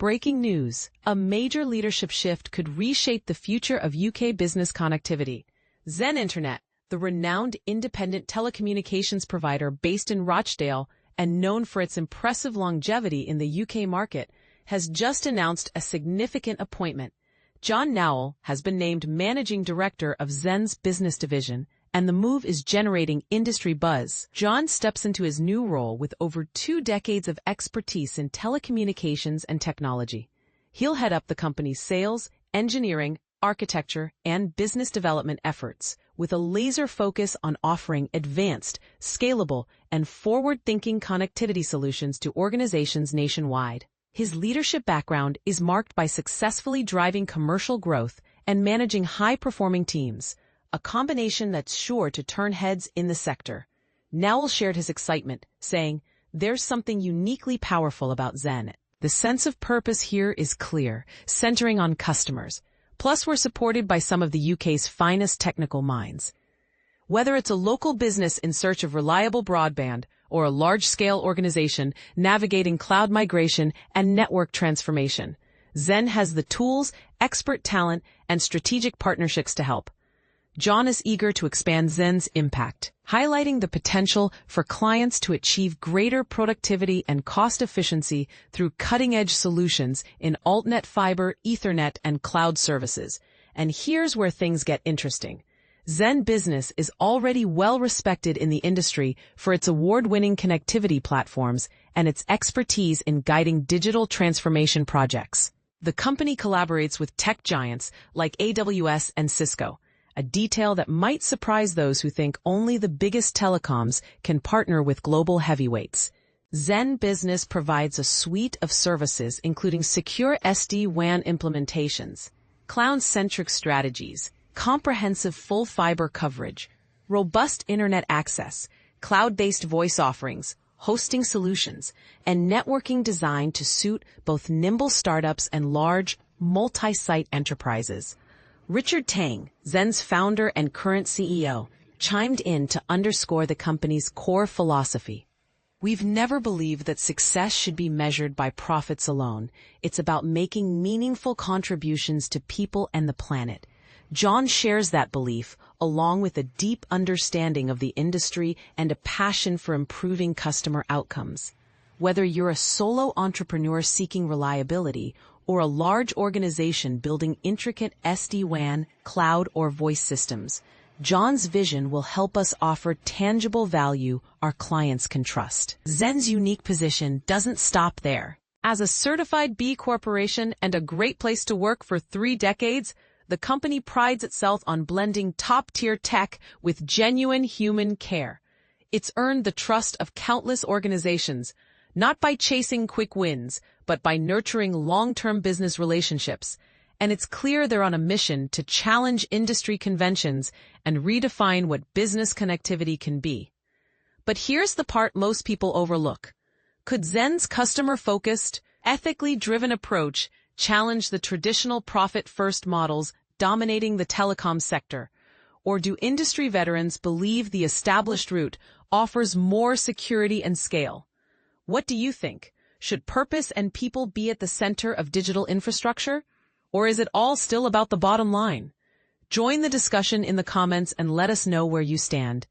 Breaking news. A major leadership shift could reshape the future of UK business connectivity. Zen Internet, the renowned independent telecommunications provider based in Rochdale and known for its impressive longevity in the UK market, has just announced a significant appointment. Jon Nowell has been named Managing Director of Zen's business division, and the move is generating industry buzz. Jon steps into his new role with over 2 decades of expertise in telecommunications and technology. He'll head up the company's sales, engineering, architecture, and business development efforts, with a laser focus on offering advanced, scalable, and forward-thinking connectivity solutions to organizations nationwide. His leadership background is marked by successfully driving commercial growth and managing high-performing teams, a combination that's sure to turn heads in the sector. Nowell shared his excitement, saying, "There's something uniquely powerful about Zen. The sense of purpose here is clear, centering on customers. Plus, we're supported by some of the UK's finest technical minds. Whether it's a local business in search of reliable broadband or a large-scale organization navigating cloud migration and network transformation, Zen has the tools, expert talent, and strategic partnerships to help." Jon is eager to expand Zen's impact, highlighting the potential for clients to achieve greater productivity and cost efficiency through cutting-edge solutions in altnet fiber, Ethernet, and cloud services. And here's where things get interesting. Zen Business is already well respected in the industry for its award-winning connectivity platforms and its expertise in guiding digital transformation projects. The company collaborates with tech giants like AWS and Cisco, a detail that might surprise those who think only the biggest telecoms can partner with global heavyweights. Zen Business provides a suite of services including secure SD-WAN implementations, cloud-centric strategies, comprehensive full fiber coverage, robust internet access, cloud-based voice offerings, hosting solutions, and networking designed to suit both nimble startups and large, multi-site enterprises. Richard Tang, Zen's founder and current CEO, chimed in to underscore the company's core philosophy. "We've never believed that success should be measured by profits alone. It's about making meaningful contributions to people and the planet." Jon shares that belief, along with a deep understanding of the industry and a passion for improving customer outcomes. Whether you're a solo entrepreneur seeking reliability or a large organization building intricate SD-WAN, cloud, or voice systems, Jon's vision will help us offer tangible value our clients can trust. Zen's unique position doesn't stop there. As a certified B Corporation and a great place to work for 3 decades, the company prides itself on blending top-tier tech with genuine human care. It's earned the trust of countless organizations, not by chasing quick wins, but by nurturing long-term business relationships. And it's clear they're on a mission to challenge industry conventions and redefine what business connectivity can be. But here's the part most people overlook. Could Zen's customer-focused, ethically driven approach challenge the traditional profit-first models dominating the telecom sector? Or do industry veterans believe the established route offers more security and scale? What do you think? Should purpose and people be at the center of digital infrastructure? Or is it all still about the bottom line? Join the discussion in the comments and let us know where you stand.